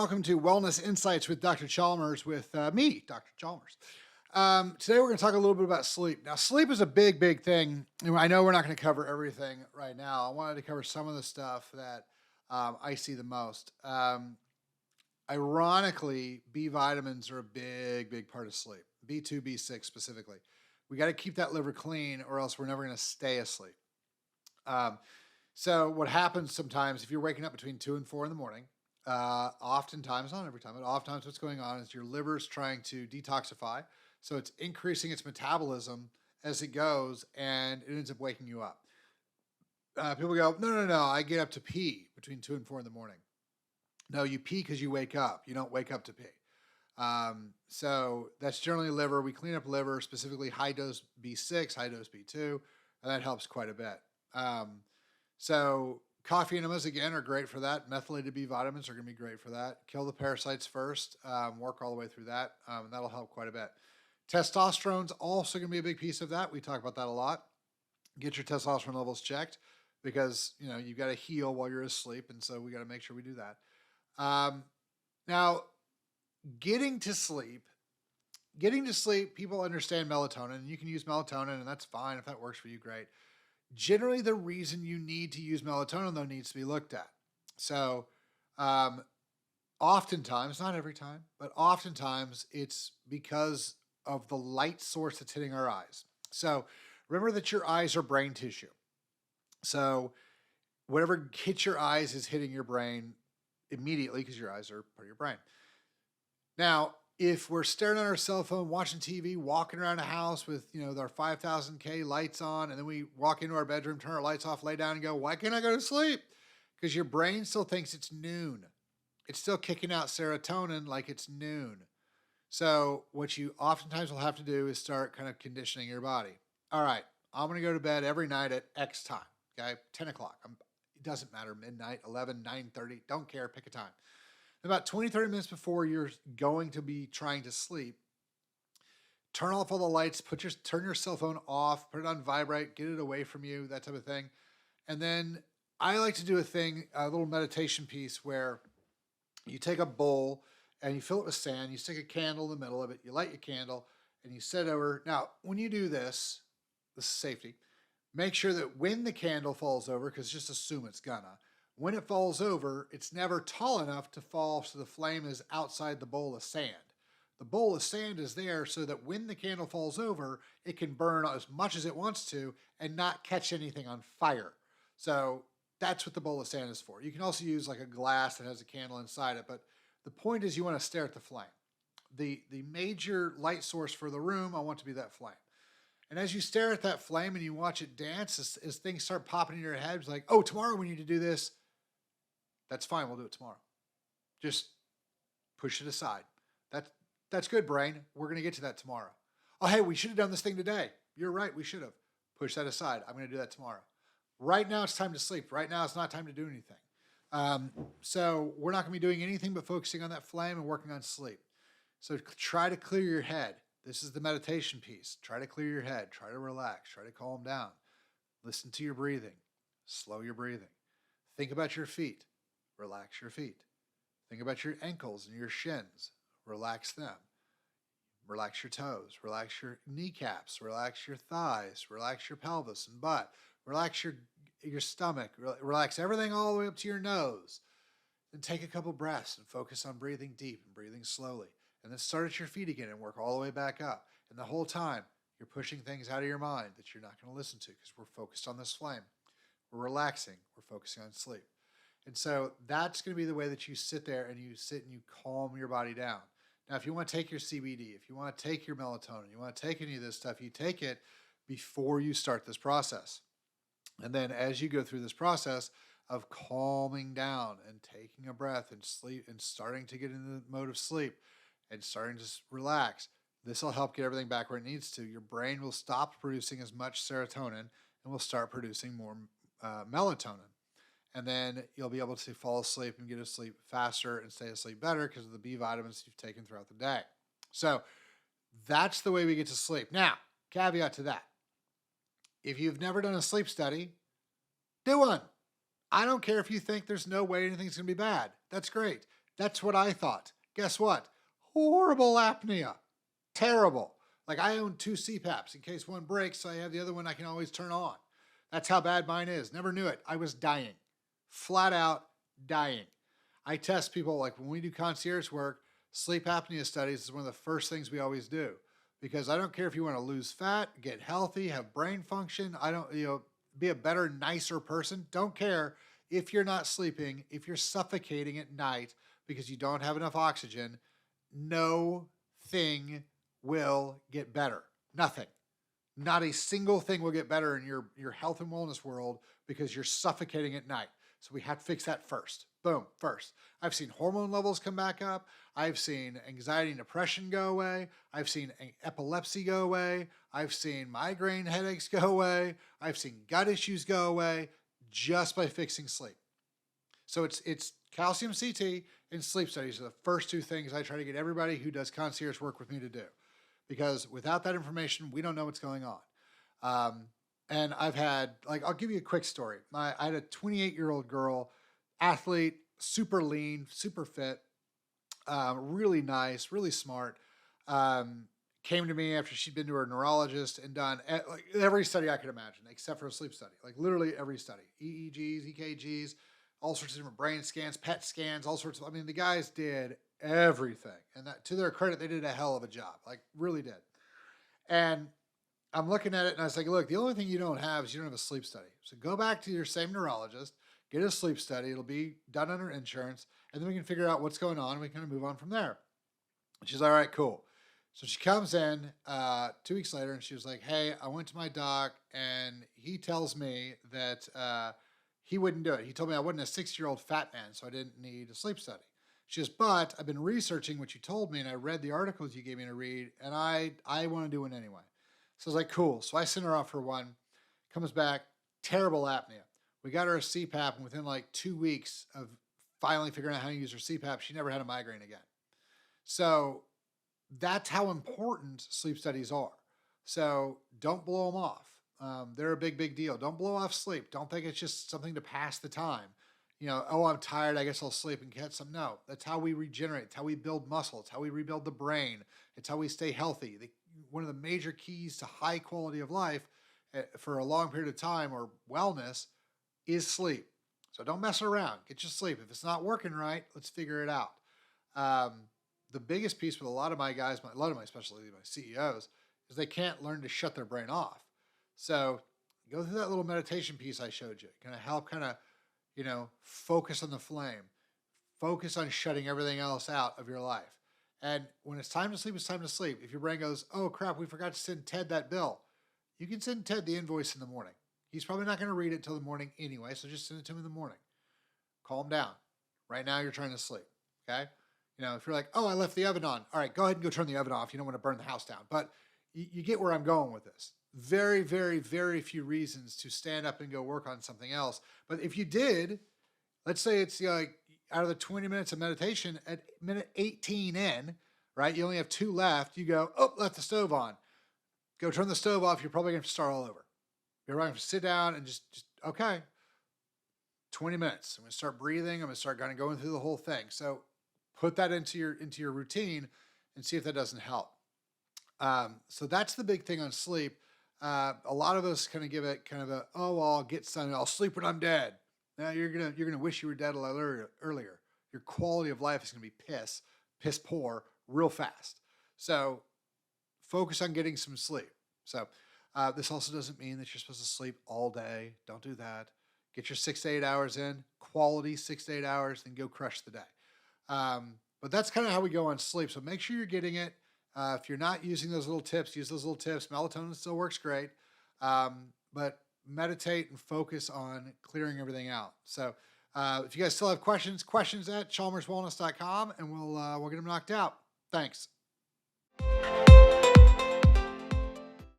welcome to Wellness Insights with Dr. Chalmers, with me, Dr. Chalmers. Today we're going to talk a little bit about sleep. Now, sleep is a big, big thing. And I know we're not going to cover everything right now. I wanted to cover some of the stuff that I see the most. Ironically, B vitamins are a big, big part of sleep. B2, B6 specifically. We got to keep that liver clean or else we're never going to stay asleep. So what happens sometimes if you're waking up between 2 and 4 in the morning, oftentimes, not every time, but oftentimes what's going on is your liver's trying to detoxify. So it's increasing its metabolism as it goes and it ends up waking you up. People go, no, I get up to pee between 2 and 4 in the morning. No, you pee because you wake up. You don't wake up to pee. So that's generally liver. We clean up liver, specifically high dose B6, high dose B2, and that helps quite a bit. So coffee enemas, again, are great for that. Methylated B vitamins are going to be great for that. Kill the parasites first, work all the way through that. And that'll help quite a bit. Testosterone's also going to be a big piece of that. We talk about that a lot. Get your testosterone levels checked because, you've got to heal while you're asleep. And so we got to make sure we do that. Now, getting to sleep, people understand melatonin, and you can use melatonin, and that's fine. If that works for you, great. Generally, the reason you need to use melatonin, though, needs to be looked at. So oftentimes, not every time, but oftentimes it's because of the light source that's hitting our eyes. So remember that your eyes are brain tissue. So whatever hits your eyes is hitting your brain immediately because your eyes are part of your brain. Now, if we're staring at our cell phone, watching TV, walking around a house with, our 5,000K lights on, and then we walk into our bedroom, turn our lights off, lay down and go, why can't I go to sleep? Because your brain still thinks it's noon. It's still kicking out serotonin like it's noon. So what you oftentimes will have to do is start kind of conditioning your body. All right, I'm going to go to bed every night at X time, okay? 10 o'clock. It doesn't matter, midnight, 11, 9:30, don't care, pick a time. About 20, 30 minutes before you're going to be trying to sleep, turn off all the lights, turn your cell phone off, put it on vibrate, get it away from you, that type of thing. And then I like to do a little meditation piece where you take a bowl and you fill it with sand, you stick a candle in the middle of it, you light your candle, and you set it over. Now, when you do this is safety, make sure that when the candle falls over, because just assume it's gonna, when it falls over, it's never tall enough to fall so the flame is outside the bowl of sand. The bowl of sand is there so that when the candle falls over, it can burn as much as it wants to and not catch anything on fire. So that's what the bowl of sand is for. You can also use like a glass that has a candle inside it, but the point is you want to stare at the flame. The major light source for the room, I want to be that flame. And as you stare at that flame and you watch it dance, as things start popping in your head, it's like, oh, tomorrow we need to do this. That's fine. We'll do it tomorrow. Just push it aside. That's good, brain. We're going to get to that tomorrow. Oh, hey, we should have done this thing today. You're right. We should have. Push that aside. I'm going to do that tomorrow. Right now, it's time to sleep. Right now, it's not time to do anything. So we're not going to be doing anything but focusing on that flame and working on sleep. So try to clear your head. This is the meditation piece. Try to clear your head. Try to relax. Try to calm down. Listen to your breathing. Slow your breathing. Think about your feet. Relax your feet. Think about your ankles and your shins. Relax them. Relax your toes. Relax your kneecaps. Relax your thighs. Relax your pelvis and butt. Relax your stomach. Relax everything all the way up to your nose. Then take a couple breaths and focus on breathing deep and breathing slowly. And then start at your feet again and work all the way back up. And the whole time, you're pushing things out of your mind that you're not going to listen to because we're focused on this flame. We're relaxing. We're focusing on sleep. And so that's going to be the way that you sit there and you sit and you calm your body down. Now, if you want to take your CBD, if you want to take your melatonin, you want to take any of this stuff, you take it before you start this process. And then as you go through this process of calming down and taking a breath and sleep and starting to get into the mode of sleep and starting to relax, this will help get everything back where it needs to. Your brain will stop producing as much serotonin and will start producing more melatonin. And then you'll be able to fall asleep and get to sleep faster and stay asleep better because of the B vitamins you've taken throughout the day. So that's the way we get to sleep. Now, caveat to that. If you've never done a sleep study, do one. I don't care if you think there's no way anything's going to be bad. That's great. That's what I thought. Guess what? Horrible apnea. Terrible. Like I own 2 CPAPs in case one breaks, so I have the other one I can always turn on. That's how bad mine is. Never knew it. I was dying. Flat out dying. I test people, like when we do concierge work, sleep apnea studies is one of the first things we always do. Because I don't care if you want to lose fat, get healthy, have brain function. I don't, be a better, nicer person. Don't care if you're not sleeping, if you're suffocating at night because you don't have enough oxygen. No thing will get better. Nothing. Not a single thing will get better in your health and wellness world because you're suffocating at night. So we have to fix that first. Boom, first. I've seen hormone levels come back up. I've seen anxiety and depression go away. I've seen epilepsy go away. I've seen migraine headaches go away. I've seen gut issues go away just by fixing sleep. So it's calcium CT and sleep studies are the first 2 things I try to get everybody who does concierge work with me to do. Because without that information, we don't know what's going on. And I've had, I'll give you a quick story. I had a 28-year-old girl, athlete, super lean, super fit, really nice, really smart. Came to me after she'd been to her neurologist and done every study I could imagine, except for a sleep study. Like literally every study, EEGs, EKGs, all sorts of different brain scans, PET scans, all sorts of, the guys did everything. And that, to their credit, they did a hell of a job, really did. And I'm looking at it and I was like, look, the only thing you don't have is you don't have a sleep study. So go back to your same neurologist, get a sleep study. It'll be done under insurance. And then we can figure out what's going on. And we kind of move on from there. And she's all right, cool. So she comes in 2 weeks later and she was like, hey, I went to my doc and he tells me that he wouldn't do it. He told me I wasn't a 60-year-old fat man, so I didn't need a sleep study. She goes, but I've been researching what you told me and I read the articles you gave me to read and I want to do one anyway. So I was like, cool. So I sent her off for one, comes back, terrible apnea. We got her a CPAP and within 2 weeks of finally figuring out how to use her CPAP, she never had a migraine again. So that's how important sleep studies are. So don't blow them off. They're a big, big deal. Don't blow off sleep. Don't think it's just something to pass the time. Oh, I'm tired, I guess I'll sleep and get some. No, that's how we regenerate. It's how we build muscle. It's how we rebuild the brain. It's how we stay healthy. One of the major keys to high quality of life for a long period of time or wellness is sleep. So don't mess around. Get your sleep. If it's not working right, let's figure it out. The biggest piece with a lot of my guys, a lot of my, especially my CEOs, is they can't learn to shut their brain off. So go through that little meditation piece I showed you. Kind of help focus on the flame. Focus on shutting everything else out of your life. And when it's time to sleep, it's time to sleep. If your brain goes, oh crap, we forgot to send Ted that bill. You can send Ted the invoice in the morning. He's probably not going to read it till the morning anyway, so just send it to him in the morning. Calm down. Right now you're trying to sleep, okay? If you're like, oh, I left the oven on. All right, go ahead and go turn the oven off. You don't want to burn the house down. But you get where I'm going with this. Very, very, very few reasons to stand up and go work on something else. But if you did, let's say it's out of the 20 minutes of meditation, at minute 18 in, right, you only have 2 left, you go, oh, left the stove on. Go turn the stove off, you're probably going to start all over. You're going to sit down and just okay, 20 minutes. I'm going to start breathing. I'm going to start kind of going through the whole thing. So put that into your routine and see if that doesn't help. So that's the big thing on sleep. A lot of us kind of give it kind of a, oh, well, I'll get some, I'll sleep when I'm dead. Now you're gonna wish you were dead a lot earlier. Your quality of life is gonna be piss poor real fast. So focus on getting some sleep. So this also doesn't mean that you're supposed to sleep all day. Don't do that. Get your 6 to 8 hours in, quality 6 to 8 hours, then go crush the day. But that's kind of how we go on sleep. So make sure you're getting it. If you're not using those little tips, use those little tips. Melatonin still works great. But meditate and focus on clearing everything out. So if you guys still have questions at chalmerswellness.com and we'll get them knocked out. Thanks.